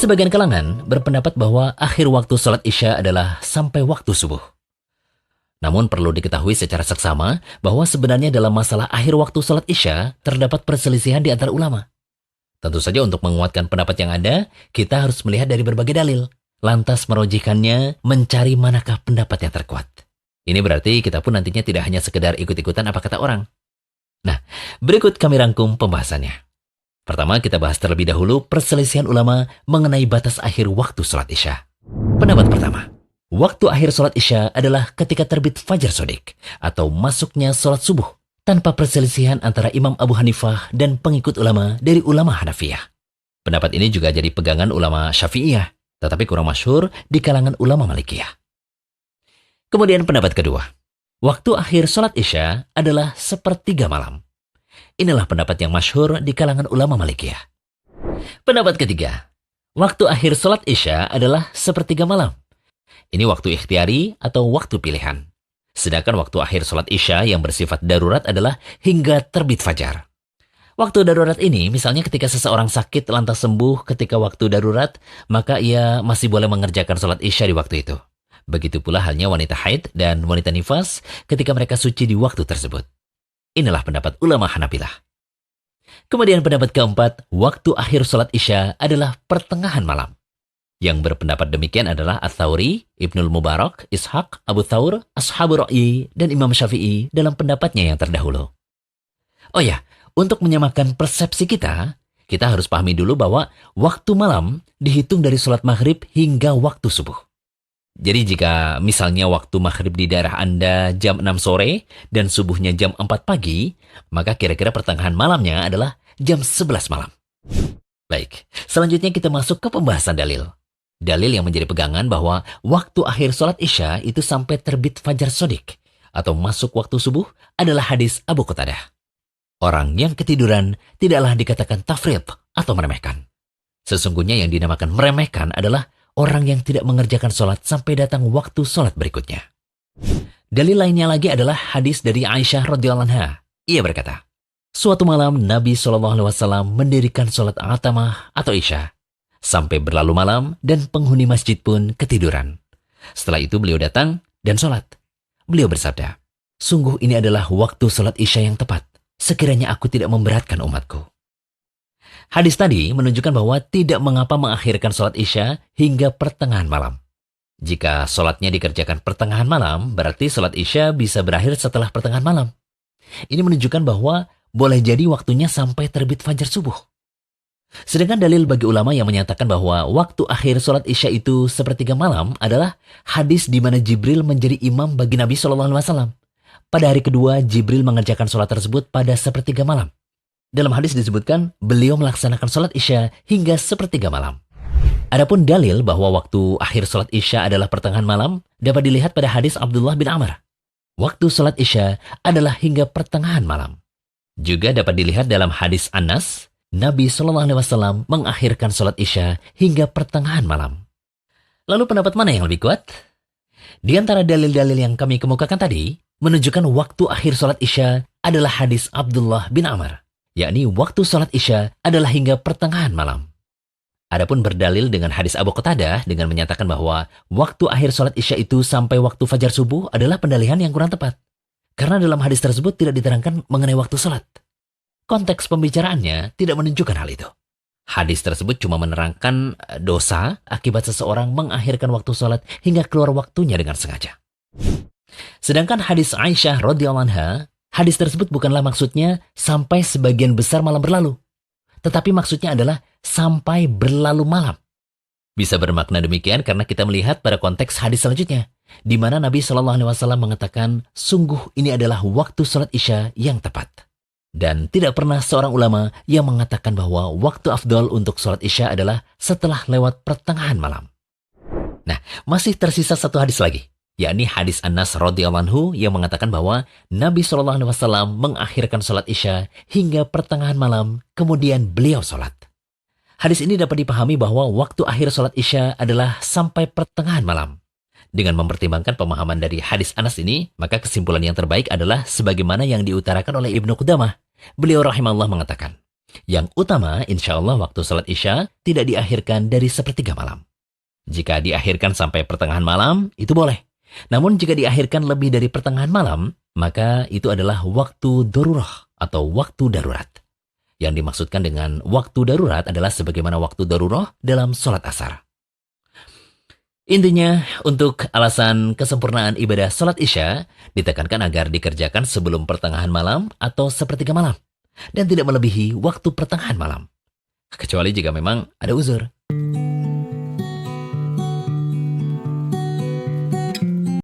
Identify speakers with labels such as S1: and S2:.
S1: Sebagian kalangan berpendapat bahwa akhir waktu sholat Isya adalah sampai waktu subuh. Namun perlu diketahui secara seksama bahwa sebenarnya dalam masalah akhir waktu sholat Isya terdapat perselisihan di antara ulama. Tentu saja untuk menguatkan pendapat yang ada, kita harus melihat dari berbagai dalil. Lantas merojikannya, mencari manakah pendapat yang terkuat. Ini berarti kita pun nantinya tidak hanya sekedar ikut-ikutan apa kata orang. Nah, berikut kami rangkum pembahasannya. Pertama, kita bahas terlebih dahulu perselisihan ulama mengenai batas akhir waktu sholat Isya. Pendapat pertama, waktu akhir sholat Isya adalah ketika terbit fajar shodiq atau masuknya sholat subuh, tanpa perselisihan antara Imam Abu Hanifah dan pengikut ulama dari ulama Hanafiyah. Pendapat ini juga jadi pegangan ulama Syafi'iyah, tetapi kurang masyhur di kalangan ulama Malikiyah. Kemudian pendapat kedua, waktu akhir sholat Isya adalah sepertiga malam. Inilah pendapat yang masyhur di kalangan ulama Malikiyah. Pendapat ketiga, waktu akhir sholat Isya adalah sepertiga malam. Ini waktu ikhtiari atau waktu pilihan. Sedangkan waktu akhir sholat Isya yang bersifat darurat adalah hingga terbit fajar. Waktu darurat ini misalnya ketika seseorang sakit lantas sembuh ketika waktu darurat, maka ia masih boleh mengerjakan sholat Isya di waktu itu. Begitu pula halnya wanita haid dan wanita nifas ketika mereka suci di waktu tersebut. Inilah pendapat ulama Hanabilah. Kemudian pendapat keempat, waktu akhir sholat Isya adalah pertengahan malam. Yang berpendapat demikian adalah Ats-Tsauri, Ibnul Mubarak, Ishaq, Abu Thawr, Ashabur Ra'yi, dan Imam Syafi'i dalam pendapatnya yang terdahulu. Oh ya, untuk menyamakan persepsi kita harus pahami dulu bahwa waktu malam dihitung dari sholat maghrib hingga waktu subuh. Jadi jika misalnya waktu maghrib di daerah Anda jam 6 sore dan subuhnya jam 4 pagi, maka kira-kira pertengahan malamnya adalah jam 11 malam. Baik, selanjutnya kita masuk ke pembahasan dalil. Dalil yang menjadi pegangan bahwa waktu akhir sholat Isya itu sampai terbit fajar shodiq atau masuk waktu subuh adalah hadis Abu Qatadah. Orang yang ketiduran tidaklah dikatakan tafrid atau meremehkan. Sesungguhnya yang dinamakan meremehkan adalah orang yang tidak mengerjakan sholat sampai datang waktu sholat berikutnya. Dalil lainnya lagi adalah hadis dari Aisyah radhiyallahu anha. Ia berkata, suatu malam Nabi SAW mendirikan sholat atamah atau Isya. Sampai berlalu malam dan penghuni masjid pun ketiduran. Setelah itu beliau datang dan sholat. Beliau bersabda, sungguh ini adalah waktu sholat Isya yang tepat. Sekiranya aku tidak memberatkan umatku. Hadis tadi menunjukkan bahwa tidak mengapa mengakhirkan sholat Isya hingga pertengahan malam. Jika sholatnya dikerjakan pertengahan malam, berarti sholat Isya bisa berakhir setelah pertengahan malam. Ini menunjukkan bahwa boleh jadi waktunya sampai terbit fajar subuh. Sedangkan dalil bagi ulama yang menyatakan bahwa waktu akhir sholat Isya itu sepertiga malam adalah hadis di mana Jibril menjadi imam bagi Nabi SAW. Pada hari kedua, Jibril mengerjakan sholat tersebut pada sepertiga malam. Dalam hadis disebutkan, beliau melaksanakan sholat Isya hingga sepertiga malam. Adapun dalil bahwa waktu akhir sholat Isya adalah pertengahan malam, dapat dilihat pada hadis Abdullah bin Amr. Waktu sholat Isya adalah hingga pertengahan malam. Juga dapat dilihat dalam hadis Anas, Nabi SAW mengakhirkan sholat Isya hingga pertengahan malam. Lalu pendapat mana yang lebih kuat? Di antara dalil-dalil yang kami kemukakan tadi, menunjukkan waktu akhir sholat Isya adalah hadis Abdullah bin Amr, yakni waktu sholat Isya adalah hingga pertengahan malam. Adapun berdalil dengan hadis Abu Qatadah dengan menyatakan bahwa waktu akhir sholat Isya itu sampai waktu fajar subuh adalah pendalilan yang kurang tepat. Karena dalam hadis tersebut tidak diterangkan mengenai waktu sholat. Konteks pembicaraannya tidak menunjukkan hal itu. Hadis tersebut cuma menerangkan dosa akibat seseorang mengakhirkan waktu sholat hingga keluar waktunya dengan sengaja. Sedangkan hadis Aisyah radhiyallahu anha, hadis tersebut bukanlah maksudnya sampai sebagian besar malam berlalu. Tetapi maksudnya adalah sampai berlalu malam. Bisa bermakna demikian karena kita melihat pada konteks hadis selanjutnya, di mana Nabi SAW mengatakan, sungguh ini adalah waktu sholat Isya yang tepat. Dan tidak pernah seorang ulama yang mengatakan bahwa waktu afdol untuk sholat Isya adalah setelah lewat pertengahan malam. Nah, masih tersisa satu hadis lagi, yakni hadis Anas radhiyallahu anhu yang mengatakan bahwa Nabi SAW mengakhirkan sholat Isya hingga pertengahan malam, kemudian beliau sholat. Hadis ini dapat dipahami bahwa waktu akhir sholat Isya adalah sampai pertengahan malam. Dengan mempertimbangkan pemahaman dari hadis Anas ini, maka kesimpulan yang terbaik adalah sebagaimana yang diutarakan oleh Ibnu Qudamah. Beliau rahimahullah mengatakan, Yang utama, insya Allah waktu sholat Isya tidak diakhirkan dari sepertiga malam. Jika diakhirkan sampai pertengahan malam, itu boleh. Namun jika diakhirkan lebih dari pertengahan malam, maka itu adalah waktu darurah atau waktu darurat. Yang dimaksudkan dengan waktu darurat adalah sebagaimana waktu darurah dalam sholat asar. Intinya, untuk alasan kesempurnaan ibadah sholat Isya, ditekankan agar dikerjakan sebelum pertengahan malam atau sepertiga malam, dan tidak melebihi waktu pertengahan malam. Kecuali jika memang ada uzur.